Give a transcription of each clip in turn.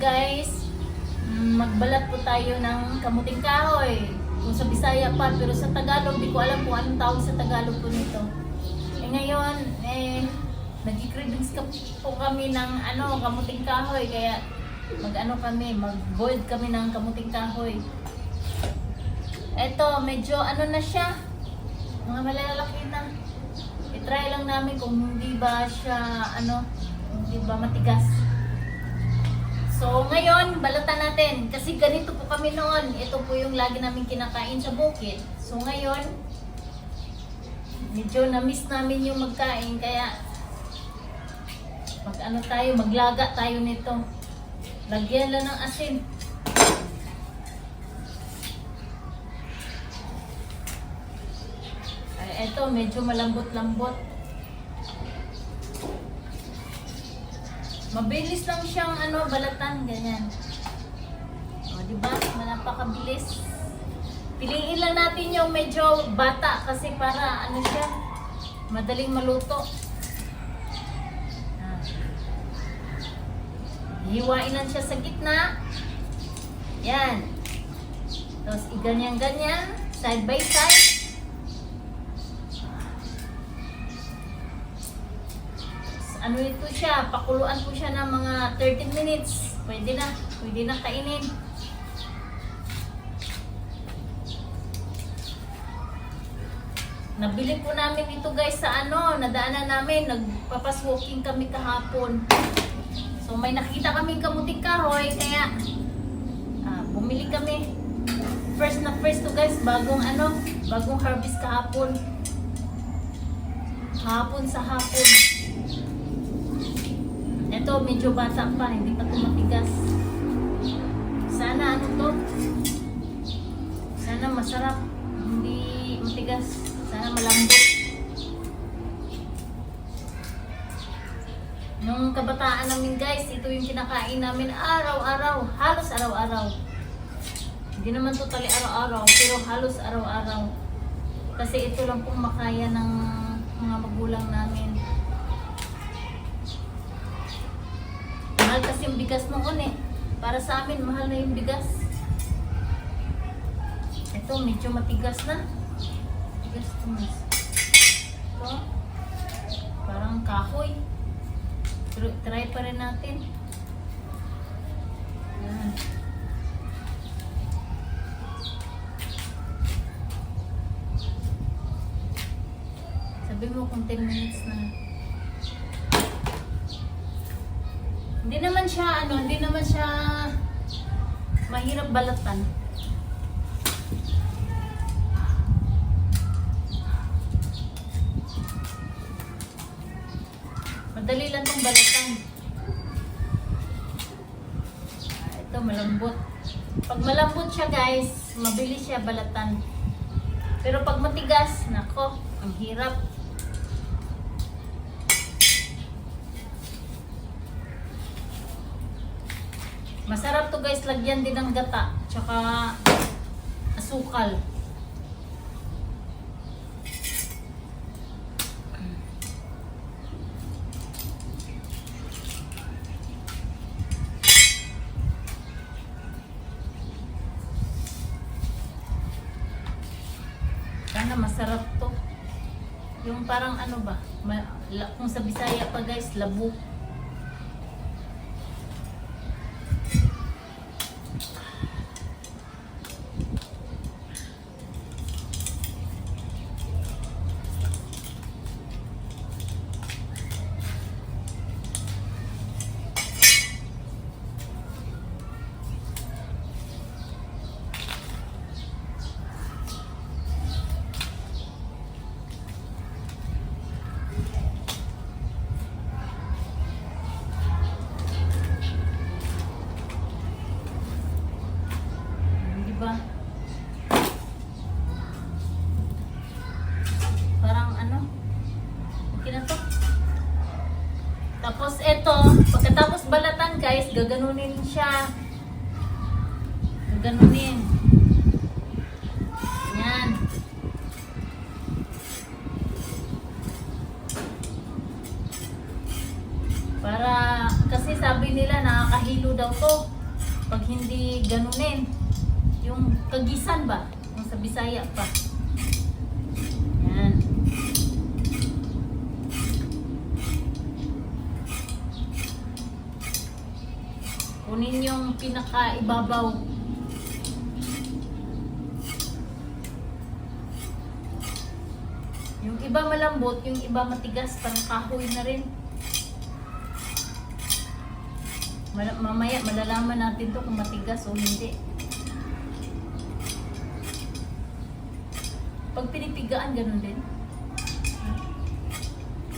guys, magbalat po tayo ng kamuting kahoy. Kung sa Bisaya pa, pero sa Tagalog, di ko alam kung anong tawag sa Tagalog po nito. Ngayon, nag-cravings po kami ng kamuting kahoy, kaya mag-boiled kami ng kamuting kahoy. Eto, medyo na siya, mga malalaki na. I-try lang namin kung hindi ba siya, hindi ba matigas. So, ngayon, balatan natin. Kasi ganito po kami noon. Ito po yung lagi namin kinakain sa bukid. So, ngayon, medyo na-miss namin yung magkain. Kaya, maglaga tayo nito. Lagyan lang ng asin. Ito, medyo malambot-lambot. Mabilis lang siyang balatan, ganyan. O, diba? Napakabilis. Piliin lang natin yung medyo bata kasi para siya, madaling maluto. Hiwain lang siya sa gitna. Yan. Tapos iganyan-ganyan, side by side. Ito siya, pakuluan po siya ng mga 13 minutes. Pwede na kainin. Nabili po namin ito guys sa nadaanan namin, nagpapas-walking kami kahapon. So may nakita kaming kamuting kahoy, kaya bumili kami. First to guys, bagong harvest kahapon. Hapon sa hapon. Ito, medyo bata pa, hindi pa ito matigas. Sana sana masarap, hindi matigas. Sana malambot. Nung kabataan namin guys, ito yung kinakain namin araw-araw, halos araw-araw. Hindi naman totally araw-araw, pero halos araw-araw. Kasi ito lang pong makaya ng mga magulang namin. Mahal kasi yung bigas noon Para sa amin, mahal na yung bigas. Ito, medyo matigas na. Matigas ito. Parang kahoy. Pero try pa rin natin. Yan. Sabi mo kung 10 minutes na. Hindi naman siya mahirap balatan. Madali lang tong balatan. Ito malambot. Pag malambot siya guys, mabilis siya balatan. Pero pag matigas, nako, ang hirap. Masarap to guys, lagyan din ng gata, tsaka asukal. Sana masarap to. Yung parang kung sa Bisaya pa guys, labo. Parang okay na to. Tapos ito, pagkatapos balatan guys, gaganunin siya. Gaganunin. Yan. Para, kasi sabi nila nakakahilo daw to. Pag hindi ganunin, yung kagisan ba? Yung sa Bisaya pa. Yan. Kunin yung pinaka-ibabaw. Yung iba malambot, yung iba matigas, parang kahoy na rin. Mamaya malalaman natin to kung matigas o hindi. Pag pinipigaan, ganun din.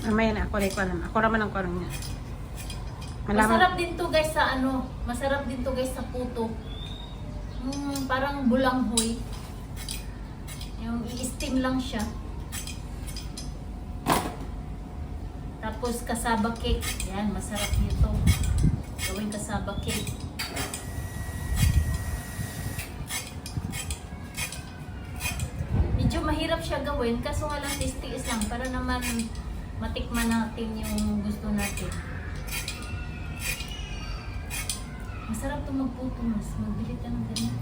Mamaya na ako, ako naman ang karong niya. Masarap din to guys sa ano, masarap din to guys sa puto. Parang bulanghoy. Yung i-steam lang siya. Tapos kasaba cake. Yan, masarap nito. Gawing kasaba cake. Medyo mahirap siya gawin, kaso nga lang tiis lang para naman matikman natin yung gusto natin. Masarap itong magputo, mas. Magbili ka ng ganyan.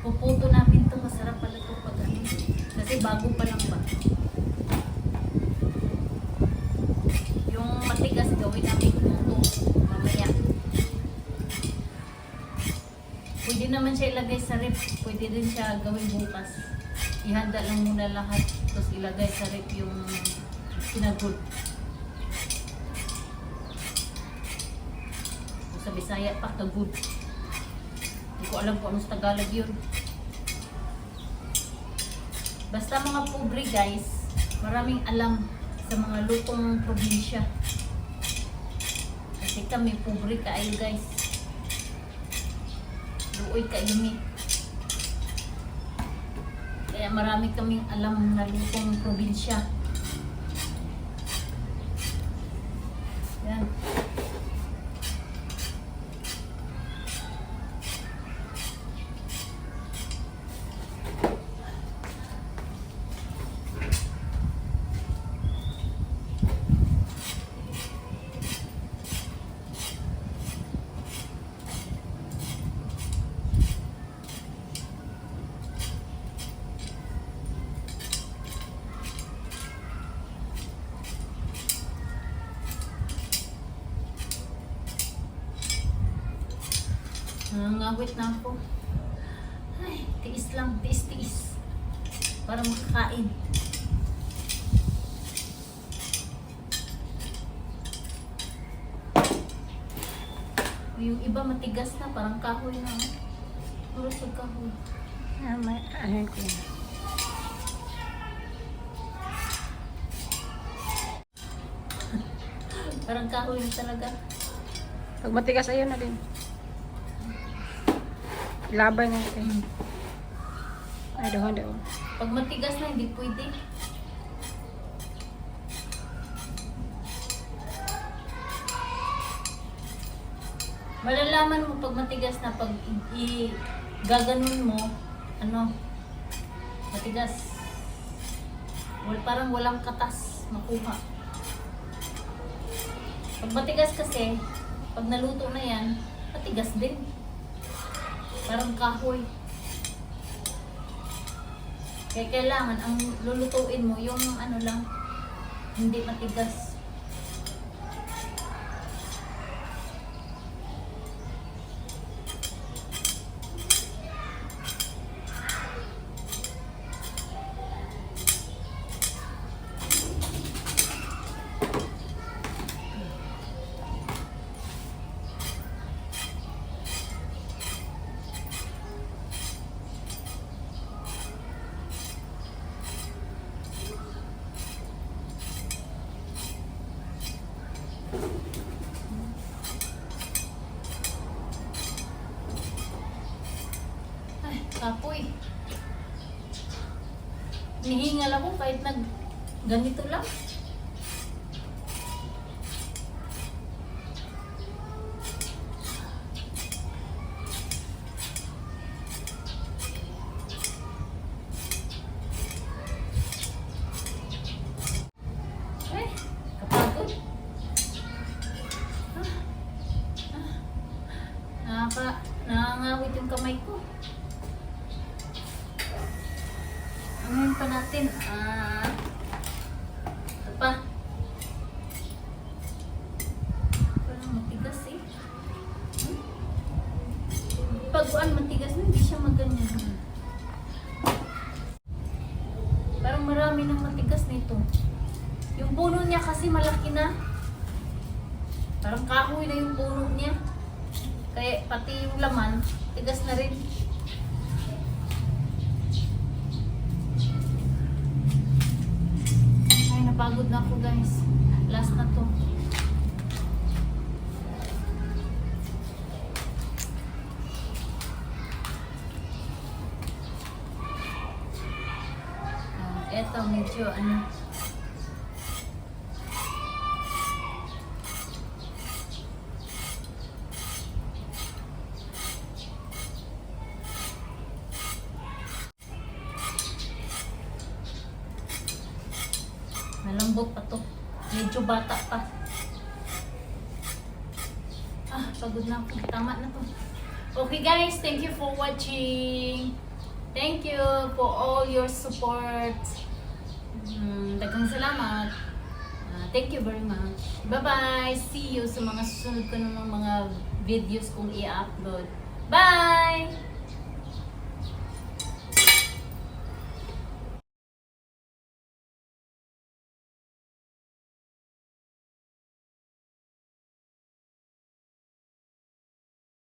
Ipuputo namin ito. Masarap pala ito pag ano. Kasi bago pa lang ba. Yung matigas gawin namin puto. Mamaya. Pwede naman siya ilagay sa rep. Pwede din siya gawin bukas. Ihanda lang muna lahat. Tapos ilagay sa rep yung sinagod. Sa Bisaya pa, kagud. Hindi ko alam kung ano sa Tagalog yun. Basta mga pobre guys, maraming alam sa mga lutong probinsya. Kasi kami pobre kaayo guys. Luoy kainit. Kaya marami kaming alam na lutong probinsya. Yan. Nangangawit na ako. Ay, tiis lang, tiis. Para makakain. Yung iba matigas na, parang kahoy na. Puro sa kahoy. Ayan ko yan. Parang kahoy na talaga. Pag matigas, ayun na din. Labay natin. Ay, doon. Pag matigas na, hindi pwede. Malalaman mo pag matigas na, pag gaganon mo, ano, matigas. Parang walang katas makuha. Pag matigas kasi, pag naluto na yan, matigas din. Parang kahoy. Kaya kailangan, ang lulutuin mo, yung ano lang, hindi matigas. Kapoy. Nihingal ako kahit ganito lang. napagod yung kamay ko. Ngayon pa natin. Ito pa. Parang matigas eh. Pag matigas na, hindi siya maganyan. Parang marami ng matigas nito. Yung puno niya kasi malaki na. Parang kahoy na yung puno niya. Kaya pati yung laman, tigas na rin. Ay, napagod na ako guys. Last na to. Eto, medyo ano. Malambot pa to. Medyo bata pa. Pagod na ako. Tama na to. Okay guys, thank you for watching. Thank you for all your support. Daghang salamat. Thank you very much. Bye-bye. See you sa mga susunod ko ng mga videos kong i-upload. Bye!